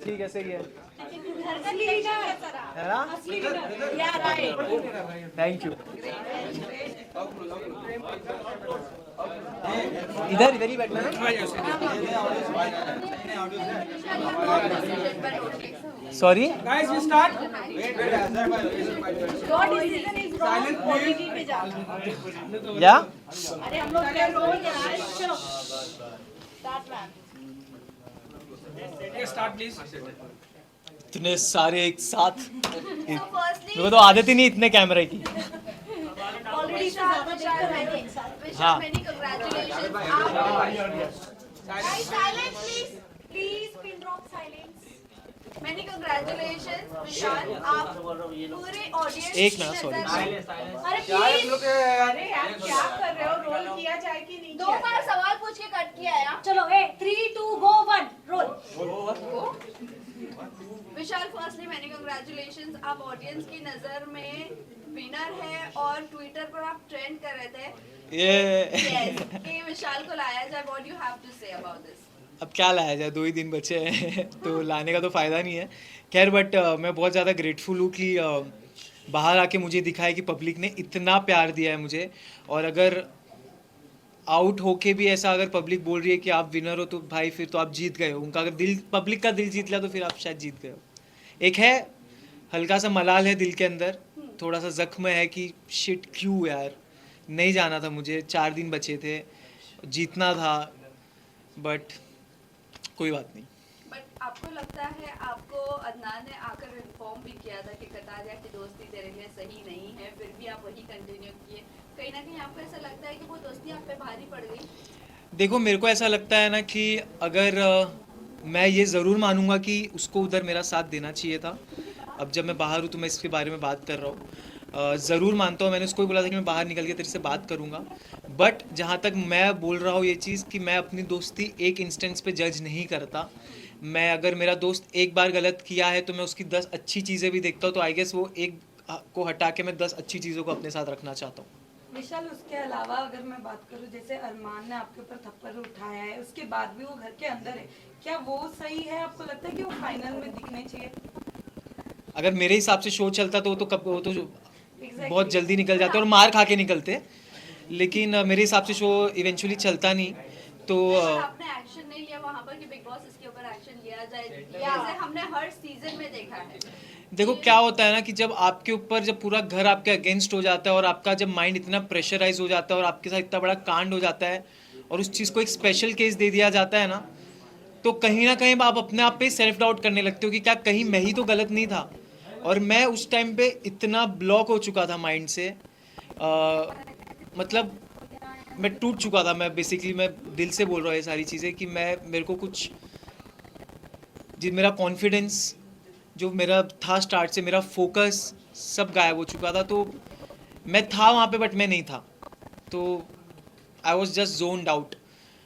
ठीक है, सही है है ना? Thank you. इधर इधर ही बैठना ना। Sorry Guys, we start. या अरे हम लोग चलो start ma'am. Okay, start please. इतने सारे एक साथ मेरे को तो आदत ही नहीं इतने कैमरे की। ऑलरेडी हाँ। Silence please pin drop silence. Many congratulations, विशाल, आप पूरे ऑडियंस एक ना, sorry। अरे प्लीज अरे यार क्या कर रहे हो? रोल किया जाए कि नहीं? दो बार सवाल पूछ के कट किया है। चलो 3 2 गो 1 रोल। विशाल, फर्स्टली मैनी congratulations, आप ऑडियंस की नजर में विनर है और ट्विटर पर आप ट्रेंड कर रहे थे ये कि विशाल को लाया जाए। What you have to say about this? अब क्या लाया जाए, 2 ही दिन बचे हैं तो लाने का तो फ़ायदा नहीं है। खैर बट मैं बहुत ज़्यादा ग्रेटफुल हूँ कि बाहर आके मुझे दिखा है कि पब्लिक ने इतना प्यार दिया है मुझे। और अगर आउट होके भी ऐसा अगर पब्लिक बोल रही है कि आप विनर हो तो भाई फिर तो आप जीत गए हो। उनका अगर दिल, पब्लिक का दिल जीत लिया तो फिर आप शायद जीत गए हो। एक है हल्का सा मलाल है दिल के अंदर, थोड़ा सा जख्म है कि शिट क्यों यार, नहीं जाना था मुझे, 4 दिन बचे थे, जीतना था, बट कोई बात नहीं। बट आपको लगता है आपको अदनान ने आकर इन्फॉर्म भी किया था कि कटारिया की दोस्ती तेरे लिए सही नहीं है, फिर भी आप वही कंटिन्यू किए। कहीं ना कहीं आपको ऐसा लगता है कि वो दोस्ती आप पे भारी पड़ गई? देखो मेरे को ऐसा लगता है ना कि अगर मैं ये ज़रूर मानूंगा कि उसको उधर मेरा साथ देना चाहिए था। अब जब मैं बाहर हूँ तो मैं इसके बारे में बात कर रहा हूँ। ज़रूर मानता हूँ, मैंने उसको भी बोला था कि मैं बाहर निकल के तेरे से बात करूँगा। बट जहाँ तक मैं बोल रहा हूँ ये चीज़ कि मैं अपनी दोस्ती एक इंस्टेंस पे जज नहीं करता। मैं अगर मेरा दोस्त एक बार गलत किया है तो मैं उसकी 10 अच्छी चीज़ें भी देखता हूँ, तो आई गेस वो एक को हटा के मैं 10 अच्छी चीज़ों को अपने साथ रखना चाहता हूँ। विशाल, उसके अलावा अगर मैं बात करूं, जैसे अरमान ने आपके ऊपर थप्पड़ उठाया है, उसके बाद भी वो घर के अंदर है, क्या वो सही है? आपको लगता है कि वो फाइनल में दिखने चाहिए? अगर मेरे हिसाब से शो चलता तो वो तो Exactly. बहुत जल्दी निकल जाते और मार खा के निकलते। लेकिन मेरे हिसाब से शो इवेंचुअली चलता नहीं तो पर आपने एक्शन नहीं लिया वहाँ पर कि बिग बॉस इसके ऊपर एक्शन लिया जाए, जैसे हमने हर सीजन में देखा है। देखो क्या होता है ना कि जब आपके ऊपर जब पूरा घर आपके अगेंस्ट हो जाता है और आपका जब माइंड इतना प्रेशराइज हो जाता है और आपके साथ इतना बड़ा कांड हो जाता है और उस चीज़ को एक स्पेशल केस दे दिया जाता है ना, तो कहीं ना कहीं आप अपने आप पे सेल्फ डाउट करने लगते हो कि क्या कहीं मैं ही तो गलत नहीं था। और मैं उस टाइम पे इतना ब्लॉक हो चुका था माइंड से, मतलब मैं टूट चुका था। मैं बेसिकली मैं दिल से बोल रहा हूँ ये सारी चीज़ें कि मैं मेरे को कुछ जी मेरा कॉन्फिडेंस जो मेरा था स्टार्ट से, मेरा फोकस सब गायब हो चुका था। तो मैं था वहाँ पे बट मैं नहीं था, तो I was just zoned out.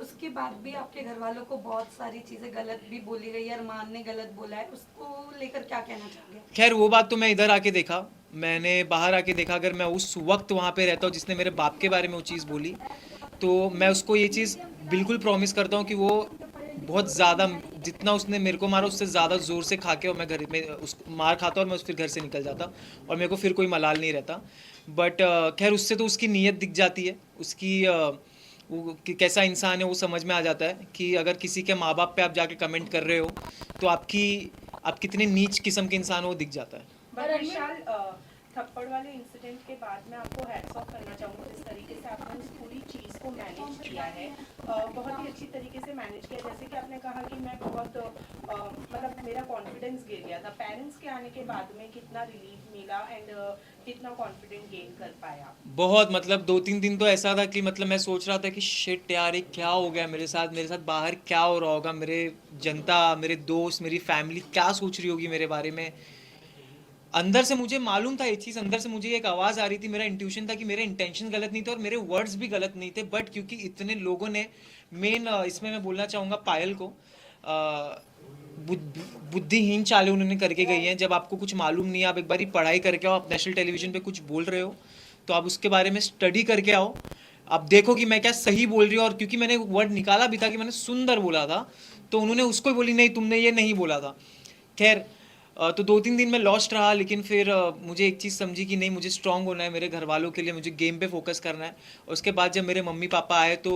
उसके बाद भी आपके घर वालों को बहुत सारी चीजें गलत भी बोली गई है, अरमान ने गलत बोला है, उसको लेकर क्या कहना चाहोगे? खैर वो बात तो मैं इधर आके देखा, मैंने बाहर आके देखा। अगर मैं उस वक्त वहाँ पे रहता हूँ जिसने मेरे बाप के बारे में वो चीज़ बोली, तो मैं उसको ये चीज़ बिल्कुल प्रॉमिस करता हूँ कि वो बहुत ज़्यादा, जितना उसने मेरे को मारा उससे ज़्यादा ज़ोर से खा के और मैं घर में उस मार खाता और मैं फिर घर से निकल जाता और मेरे को फिर कोई मलाल नहीं रहता। बट खैर उससे तो उसकी नीयत दिख जाती है, उसकी वो कैसा इंसान है वो समझ में आ जाता है कि अगर किसी के माँ बाप पे आप जाके कमेंट कर रहे हो तो आप कितने नीच किस्म के इंसान हो वो दिख जाता है। पर विशाल, थप्पड़ वाले इंसिडेंट के बाद मैं आपको हैट्स ऑफ करना चाहूँगा जिस तरीके से आपने उस पूरी चीज़ को मैनेज किया है। बहुत ही अच्छी तरीके से मैनेज किया। जैसे कि आपने कहा कि मैं बहुत मतलब मेरा कॉन्फिडेंस गिर गया था, पेरेंट्स के आने के बाद में कितना रिलीफ मिला एंड कितना कॉन्फिडेंट गेन कर पाया? बहुत, मतलब 2-3 दिन तो ऐसा था कि मतलब मैं सोच रहा था कि शिट यार ये क्या हो गया मेरे साथ बाहर क्या हो रहा होगा, मेरे जनता, मेरे दोस्त, मेरी फैमिली क्या सोच रही होगी मेरे बारे में। अंदर से मुझे मालूम था ये चीज़, अंदर से मुझे एक आवाज़ आ रही थी, मेरा इंट्यूशन था कि मेरे इंटेंशन गलत नहीं थे और मेरे वर्ड्स भी गलत नहीं थे। बट क्योंकि इतने लोगों ने, मेन इसमें मैं बोलना चाहूँगा पायल को, बुद्धिहीन चालें उन्होंने करके गई हैं। जब आपको कुछ मालूम नहीं है, आप एक बारी पढ़ाई करके आओ, आप नेशनल टेलीविज़न पे कुछ बोल रहे हो तो आप उसके बारे में स्टडी करके आओ, आप देखो कि मैं क्या सही बोल रही हूँ। और क्योंकि मैंने वर्ड निकाला भी था कि मैंने सुंदर बोला था, तो उन्होंने उसको बोली नहीं तुमने ये नहीं बोला था। खैर तो 2-3 दिन मैं लॉस्ट रहा, लेकिन फिर मुझे एक चीज़ समझी कि नहीं, मुझे स्ट्रांग होना है मेरे घर वालों के लिए, मुझे गेम पे फोकस करना है। उसके बाद जब मेरे मम्मी पापा आए तो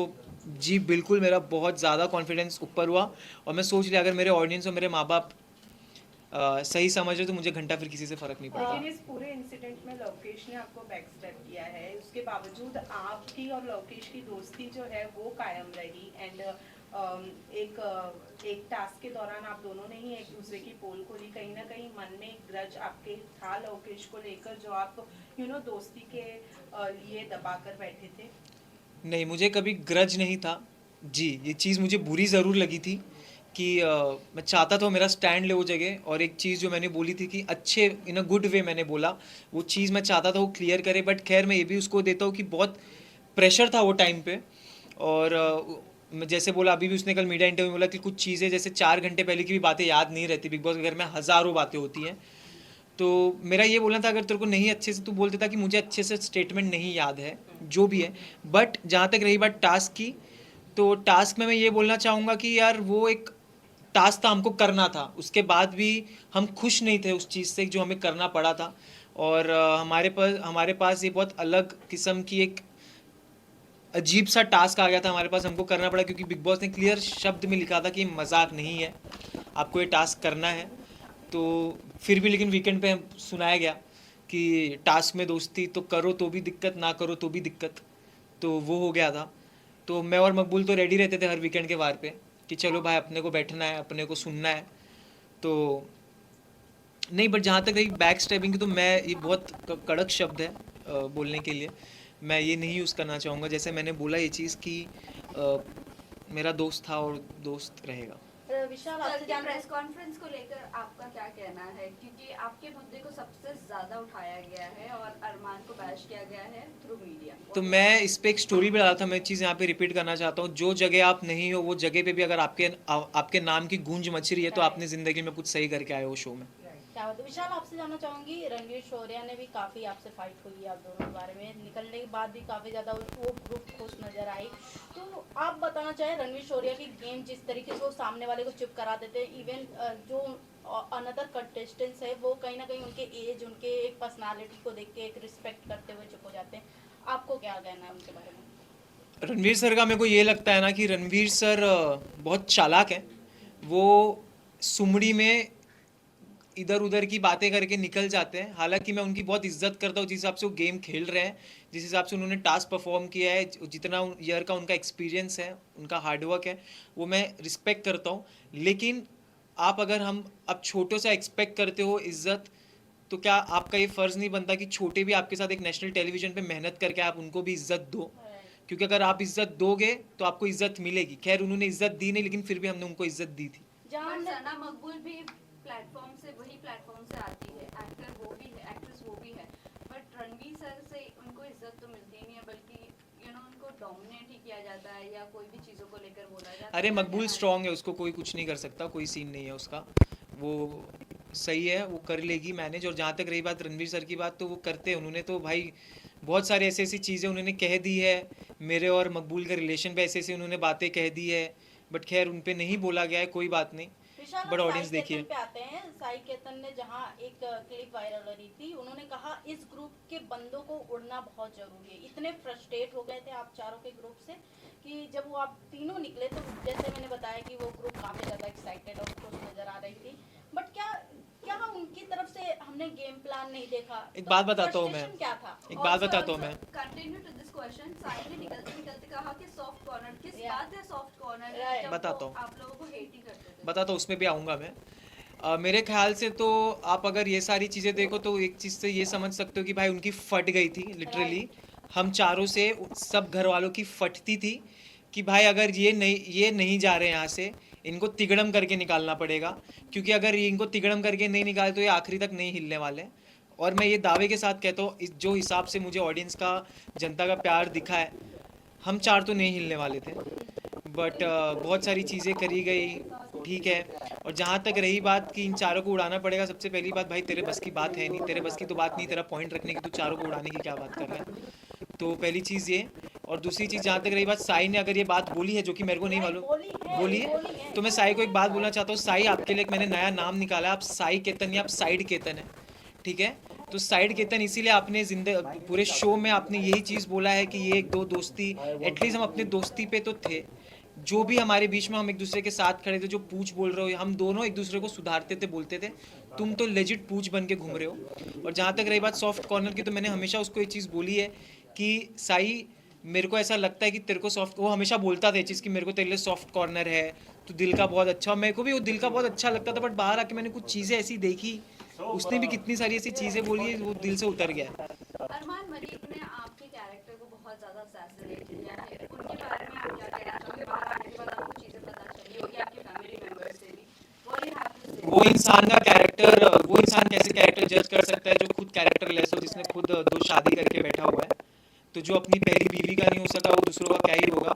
जी बिल्कुल मेरा बहुत ज़्यादा कॉन्फिडेंस ऊपर हुआ, और मैं सोच लिया अगर मेरे ऑडियंस और मेरे माँ बाप सही समझ रहे तो मुझे घंटा फिर किसी से फ़र्क नहीं पड़ता। लेकिन इस पूरे इंसिडेंट में लवकेश ने आपको बैक स्टेप किया है, उसके बावजूद आपकी और लवकेश की दोस्ती जो है वो कायम रही। एंड एक टास्क के दौरान आप दोनों ने ही एक दूसरे की पोल खोली, कहीं ना कहीं मन में एक ग्रज आपके था लवकेश को लेकर जो आप दोस्ती के लिए दबा कर बैठे थे। नहीं, मुझे कभी ग्रज नहीं था जी। ये चीज़ मुझे बुरी ज़रूर लगी थी कि मैं चाहता था मेरा स्टैंड ले वो जगह, और एक चीज़ जो मैंने बोली थी कि अच्छे इन अ गुड वे मैंने बोला, वो चीज़ मैं चाहता था वो क्लियर करे। बट खैर मैं ये भी उसको देता हूँ कि बहुत प्रेशर था वो टाइम पे, और मैं जैसे बोला, अभी भी उसने कल मीडिया इंटरव्यू में बोला कि कुछ चीज़ें जैसे 4 घंटे पहले की भी बातें याद नहीं रहती। बिग बॉस के घर में हज़ारों बातें होती हैं, तो मेरा ये बोलना था अगर तेरे को नहीं अच्छे से, तू बोल देता कि मुझे अच्छे से स्टेटमेंट नहीं याद है जो भी है। बट जहाँ तक रही बात टास्क की, तो टास्क में मैं ये बोलना चाहूँगा कि यार वो एक टास्क था, हमको करना था, उसके बाद भी हम खुश नहीं थे उस चीज़ से जो हमें करना पड़ा था। और हमारे पास ये बहुत अलग किस्म की एक अजीब सा टास्क आ गया था हमारे पास, हमको करना पड़ा क्योंकि बिग बॉस ने क्लियर शब्द में लिखा था कि ये मजाक नहीं है, आपको ये टास्क करना है। तो फिर भी लेकिन वीकेंड पे सुनाया गया कि टास्क में दोस्ती तो करो तो भी दिक्कत, ना करो तो भी दिक्कत, तो वो हो गया था। तो मैं और मकबूल तो रेडी रहते थे हर वीकेंड के वार पे कि चलो भाई अपने को बैठना है, अपने को सुनना है। तो नहीं, बट जहाँ तक रही बैक स्टेपिंग की, तो मैं ये बहुत कड़क शब्द है बोलने के लिए, मैं ये नहीं यूज़ करना चाहूँगा। जैसे मैंने बोला ये चीज़ कि मेरा दोस्त था और दोस्त रहेगा। विशाल, कल आपसे के जानना प्रेस कॉन्फ्रेंस को लेकर आपका क्या कहना है, क्योंकि आपके मुद्दे को सबसे ज्यादा उठाया गया है और अरमान को बैश किया गया है थ्रू मीडिया। तो मैं इस पे एक स्टोरी भी डाला था, मैं चीज़ यहाँ पे रिपीट करना चाहता हूँ। जो जगह आप नहीं हो वो जगह पे भी अगर आपके नाम की गूंज मच रही है तो आपने ज़िंदगी में कुछ सही करके आए हो शो में। क्या बात है। विशाल, आपसे जानना चाहूंगी, रणवीर शौर्या ने भी काफी आपसे फाइट हुई आप दोनों के बारे में, निकलने के बाद भी काफी ज्यादा वो ग्रुप खुश नजर आई। तो आप बताना चाहें रणवीर शौर्या की गेम जिस तरीके से वो सामने वाले को चुप करा देते हैं, इवन जो अनदर कंटेस्टेंट्स है वो कहीं ना कहीं उनके एज, उनके एक पर्सनालिटी को देख के एक रिस्पेक्ट करते हुए चुप हो जाते हैं, आपको क्या कहना है उनके बारे में? रणवीर सर का मेरे को ये लगता है ना कि रणवीर सर बहुत चालाक हैं। वो सुमड़ी में इधर उधर की बातें करके निकल जाते हैं। हालांकि मैं उनकी बहुत इज्जत करता हूँ जिस हिसाब से वो गेम खेल रहे हैं, जिस हिसाब से उन्होंने टास्क परफॉर्म किया है, जितना ईयर का उनका एक्सपीरियंस है, उनका हार्डवर्क है, वो मैं रिस्पेक्ट करता हूँ। लेकिन आप अगर हम अब छोटों से एक्सपेक्ट करते हो इज्जत, तो क्या आपका ये फ़र्ज़ नहीं बनता कि छोटे भी आपके साथ एक नेशनल टेलीविज़न पे मेहनत करके आप उनको भी इज्जत दो? क्योंकि अगर आप इज्जत दोगे तो आपको इज्जत मिलेगी। खैर उन्होंने इज्जत दी नहीं, लेकिन फिर भी हमने उनको इज्जत दी थी। जहाँ सना मकबूल भी प्लेटफॉर्म से, वही प्लेटफॉर्म से आती है, एक्टर वो भी है, एक्ट्रेस वो भी है, बट रणवीर सर से उनको इज्जत तो मिलती नहीं है, बल्कि उनको डोमिनेट ही किया जाता है या कोई भी चीज़ों को लेकर बोला जाता है। अरे मकबूल स्ट्रांग है, उसको कोई कुछ नहीं कर सकता, कोई सीन नहीं है उसका, वो सही है, वो कर लेगी मैनेज। और जहाँ तक रही बात रणवीर सर की बात, तो वो करते हैं, उन्होंने तो भाई बहुत सारी ऐसी ऐसी चीज़ें उन्होंने कह दी है, मेरे और मकबूल के रिलेशन पे ऐसे ऐसे उन्होंने बातें कह दी है, बट खैर उन पे नहीं बोला गया है, कोई बात नहीं। विशाल, बड़ा हम ऑडियंस साई देखिए। केतन पे आते हैं। साई केतन ने जहाँ एक क्लिप वायरल हो रही थी, उन्होंने कहा इस ग्रुप के बंदों को उड़ना बहुत जरूरी है। इतने फ्रस्ट्रेट हो गए थे आप चारों के ग्रुप से कि जब वो आप तीनों निकले तो जैसे मैंने बताया कि वो ग्रुप काफी ज्यादा एक्साइटेड और खुश नजर आ रही थी, बट क्या उनकी तरफ से हमने गेम प्लान नहीं देखा? एक तो बात बताता हूँ मैं, frustration क्या था? एक बात बताता हूँ मैं। Continue to this question, Sai ने निकलते निकलते कहा कि सॉफ्ट कॉर्नर, किस बात है सॉफ्ट कॉर्नर? Right. बताता हूँ। आप लोगों को हेट ही करते थे। बताता हूँ, उसमें भी आऊँगा मैं। मेरे ख्याल से तो आप अगर ये सारी चीज़ें देखो तो एक चीज़ से ये समझ सकते हो कि भाई उनकी फट गई थी लिटरली। हम चारों से सब घर वालों की फटती थी कि भाई अगर ये नहीं जा रहे यहाँ से, इनको तिगड़म करके निकालना पड़ेगा, क्योंकि अगर इनको तिगड़म करके नहीं निकाले तो ये आखिरी तक नहीं हिलने वाले। और मैं ये दावे के साथ कहता हूँ, जो हिसाब से मुझे ऑडियंस का, जनता का प्यार दिखा है, हम चार तो नहीं हिलने वाले थे। बट बहुत सारी चीज़ें करी गई, ठीक है। और जहाँ तक रही बात कि इन चारों को उड़ाना पड़ेगा, सबसे पहली बात भाई तेरे बस की बात है नहीं, तेरे बस की तो बात नहीं, तेरा पॉइंट रखने की, तू चारों को उड़ाने की क्या बात कर रहा है। तो पहली चीज़ ये और दूसरी चीज़ जहाँ तक रही बात, साई ने अगर ये बात बोली है जो कि मेरे को नहीं मालूम बोली है, तो मैं साई को एक बात बोलना चाहता हूँ। साई, आपके लिए एक मैंने नया नाम निकाला है, आप साई केतन या आप साइड केतन है, ठीक है। तो साइड केतन इसीलिए आपने पूरे शो में आपने यही चीज़ बोला है कि ये एक दो दोस्ती, एटलीस्ट हम अपने दोस्ती पे तो थे, जो भी हमारे बीच में हम एक दूसरे के साथ खड़े थे, जो पूछ बोल रहे हो, हम दोनों एक दूसरे को सुधारते थे, बोलते थे। तुम तो लेजिट पूछ बन के घूम रहे हो। और जहाँ तक रही बात सॉफ्ट कॉर्नर की, तो मैंने हमेशा उसको एक चीज़ बोली है कि साई, मेरे को ऐसा लगता है कि तेरे को सॉफ्ट, वो हमेशा बोलता था ये चीज़ कि मेरे को तेरे लिए सॉफ्ट कॉर्नर है, तो दिल का बहुत अच्छा, और मेरे को भी वो दिल का बहुत अच्छा लगता था। बट बाहर आके मैंने कुछ चीज़ें ऐसी देखी, उसने भी कितनी सारी ऐसी चीज़ें बोली है, वो दिल से उतर गया। अरमान मलिक ने आपके कैरेक्टर को बहुत ज्यादा असैसिनेट किया है, उनके बारे में आप क्या कहना चाहोगे? बाहर आने के बाद आपको चीजें पता चली होगी आपकी फैमिली मेंबर से भी, What do you have to say? वो इंसान का कैरेक्टर, वो इंसान कैसे कैरेक्टर जज कर सकता है जो खुद कैरेक्टर लेस हो, जिसने खुद 2 शादी करके बैठा हुआ है। तो जो अपनी पहली बीवी का नहीं हो सका, वो दूसरों का क्या ही होगा।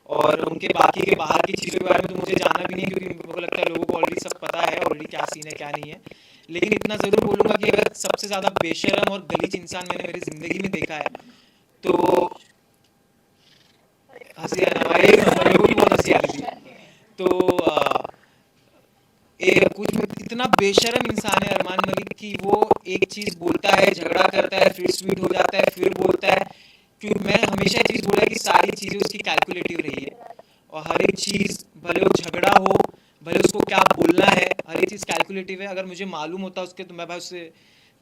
और उनके बाकी के बाहर की चीज़ों के बारे में तो मुझे जानना भी नहीं, क्योंकि मेरे को लगता है लोगों को ऑलरेडी सब पता है ऑलरेडी क्या सीन है क्या नहीं है। लेकिन इतना ज़रूर बोलूँगा कि अगर सबसे ज़्यादा बेशरम और गलीज इंसान मैंने मेरी ज़िंदगी में देखा है तो हंसी आना भाई, मेरे को भी बहुत हंसी आ रही थी। तो कुछ इतना बेशरम इंसान है अरमान मलिक कि वो एक चीज़ बोलता है, झगड़ा करता है, फिर स्वीट हो जाता है, फिर बोलता है। क्योंकि मैंने हमेशा ये चीज़ बोला है कि सारी चीज़ें उसकी कैलकुलेटिव रही है, और हर एक चीज़, भले वो झगड़ा हो, भले उसको क्या बोलना है, हर एक चीज़ कैलकुलेटिव है। अगर मुझे मालूम होता उसके, तो मैं भाई उससे,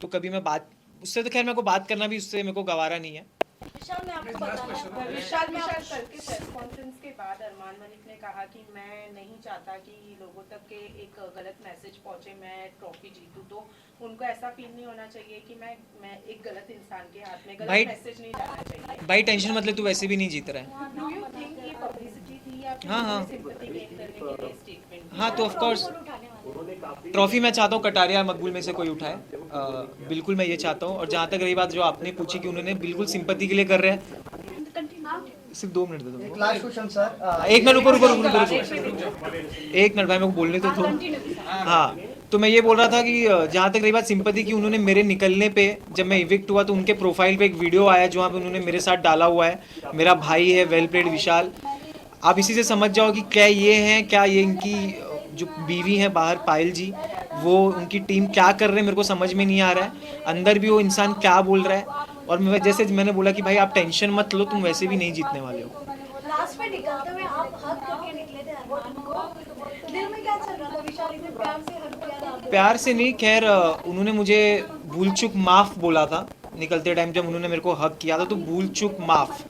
तो कभी मैं बात, उससे तो खैर मेरे को बात करना भी, उससे मेरे को गवारा नहीं है। विशाल, मैं आपको बताना, विशाल कल के प्रेस कॉन्फ्रेंस के बाद अरमान मलिक ने कहा कि मैं नहीं चाहता कि लोगों तक के एक गलत मैसेज पहुंचे, मैं ट्रॉफी जीतूं, तो उनको ऐसा फील नहीं होना चाहिए कि मैं एक गलत इंसान के हाथ में, गलत मैसेज नहीं जाना चाहिए। भाई टेंशन मत ले, तू वैसे भी नहीं जीत रहा है। डू यू थिंक ये पब्लिसिटी थी या फिर हाँ। सिंपैथी गेन करने के लिए स्टेटमेंट? हाँ, तो ऑफ कोर्स ट्रॉफी मैं चाहता हूँ कटारिया मकबूल में से कोई उठाए, बिल्कुल मैं ये चाहता हूँ। और जहाँ तक रही बात जो आपने पूछी कि उन्होंने बिल्कुल सिंपैथी के लिए कर रहे हैं, सिर्फ 2 मिनट दे दो। लास्ट क्वेश्चन सर, एक मिनट, रुको, एक मिनट भाई, मेरे को बोलने तो दो। हाँ, तो मैं ये बोल रहा था कि जहाँ तक रही बात सिंपैथी की, उन्होंने मेरे निकलने पे, जब मैं इविक्ट हुआ, तो उनके प्रोफाइल पे एक वीडियो आया जहाँ पे उन्होंने मेरे साथ डाला हुआ है, मेरा भाई है वेल प्लेड विशाल। आप इसी से समझ जाओ कि क्या ये हैं, क्या ये इनकी जो बीवी हैं बाहर पायल जी, वो उनकी टीम क्या कर रहे हैं, मेरे को समझ में नहीं आ रहा है। अंदर भी वो इंसान क्या बोल रहा है। और मैं जैसे मैंने बोला कि भाई आप टेंशन मत लो, तुम वैसे भी नहीं जीतने वाले हो। लास्ट में निकलते हुए आप हक करके निकले थे अरमान को, दिल में क्या चल रहा था? विशाल इतने प्यार से हक किया था आपने। प्यार से नहीं, खैर उन्होंने मुझे भूल चूक माफ़ बोला था निकलते टाइम, जब उन्होंने मेरे को हक किया था, तो भूल चूक माफ़,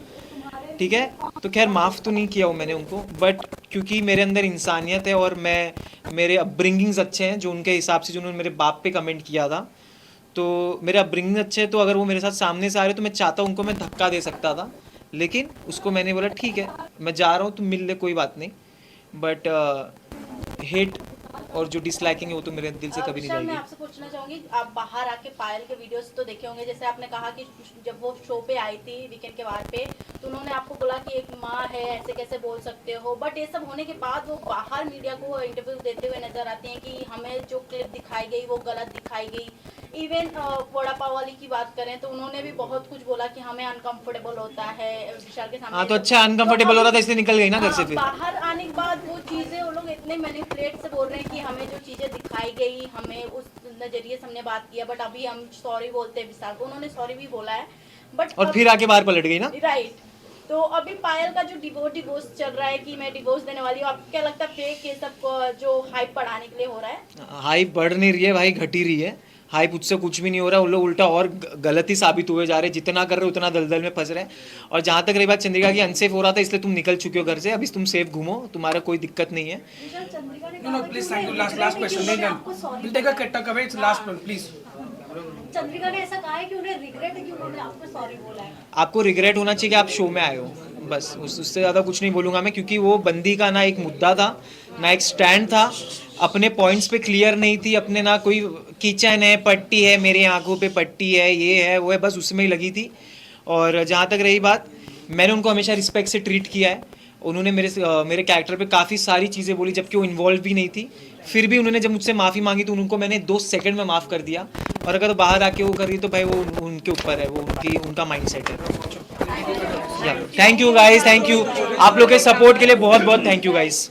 ठीक है। तो खैर माफ़ तो नहीं किया हूँ मैंने उनको, बट क्योंकि मेरे अंदर इंसानियत है और मेरे अपब्रिंगिंग्स अच्छे हैं, जो उनके हिसाब से, जो उन्होंने मेरे बाप पे कमेंट किया था, तो मेरे अपब्रिंगिंग अच्छे हैं। तो अगर वो मेरे साथ सामने से आ रहे तो मैं चाहता हूँ उनको मैं धक्का दे सकता था, लेकिन उसको मैंने बोला ठीक है मैं जा रहा हूँ, तुम मिल ले, कोई बात नहीं। बट हेट और जो डिसलाइकिंग है वो तो मेरे दिल से कभी नहीं विशाल, मैं जाएगी। आपसे पूछना चाहूंगी, आप बाहर आके पायल के वीडियोस तो देखे होंगे, जैसे आपने कहा कि जब वो शो पे आई थी वीकेंड के बार पे, तो उन्होंने आपको बोला कि एक माँ है, ऐसे कैसे बोल सकते हो। बट ये सब होने के बाद वो बाहर मीडिया को इंटरव्यू देते हुए नजर आती हैं कि हमें जो क्लिप दिखाई गई वो गलत दिखाई गई। इवन वड़ा पाव वाली की बात करें तो उन्होंने भी बहुत कुछ बोला कि हमें अनकंफर्टेबल होता है विशाल के सामने। हाँ, तो अच्छा अनकंफर्टेबल हो रहा था इसलिए निकल गई ना घर से। फिर बाहर आने के बाद वो चीजें वो लोग इतने मैनिपुलेट से बोल रहे हैं कि हमें जो चीजें दिखाई गई, हमें उस नजरिए से हमने बात किया, बट अभी हम सॉरी बोलते हैं विशाल को, उन्होंने सॉरी भी बोला है, बट और फिर आके बाहर पलट गई ना। राइट। तो अभी पायल का जो डिवोर्स चल रहा है कि मैं डिवोर्स देने वाली हूँ, आपको क्या लगता है फेक ये सब जो हाइप बढ़ाने के लिए हो रहा है? हाइप बढ़ नहीं रही है भाई, घटी रही है। हाइप उससे कुछ भी नहीं हो रहा, उन लोग उल्टा और गलत ही साबित हुए जा रहे हैं। जितना कर रहे हो उतना दलदल में फंस रहे हैं। और जहाँ तक रही बात चंद्रिका की, अनसेफ हो रहा था इसलिए तुम निकल चुके हो घर से, अभी तुम सेफ घूमो, तुम्हारा कोई दिक्कत नहीं है। विशाल, चंद्रिका ने No, no, please, thank you. Last question. Then we'll take a talk away. It's last one, please. Chandrika ने ऐसा कहा है कि उन्हें रिग्रेट है कि उन्होंने आपको सॉरी बोला है। आपको रिग्रेट होना चाहिए कि आप शो में आए हो, बस उससे ज़्यादा कुछ नहीं बोलूँगा मैं, क्योंकि वो बंदी का ना एक मुद्दा था, ना एक स्टैंड था, अपने पॉइंट्स पे क्लियर नहीं थी, अपने ना कोई किचन है, पट्टी है, मेरे आंखों पे पट्टी है, ये है वो है, बस उसमें ही लगी थी। और जहाँ तक रही बात, मैंने उनको हमेशा रिस्पेक्ट से ट्रीट किया है। उन्होंने मेरे कैरेक्टर पे काफ़ी सारी चीज़ें बोली, जबकि वो इन्वॉल्व भी नहीं थी। फिर भी उन्होंने जब मुझसे माफ़ी मांगी तो उनको मैंने 2 सेकंड में माफ़ कर दिया। और अगर बाहर आके वो कर रही तो भाई वो उनके ऊपर है, वो उनका माइंडसेट है। Thank you guys, thank you आप लोग के सपोर्ट के लिए बहुत बहुत थैंक यू गाइस।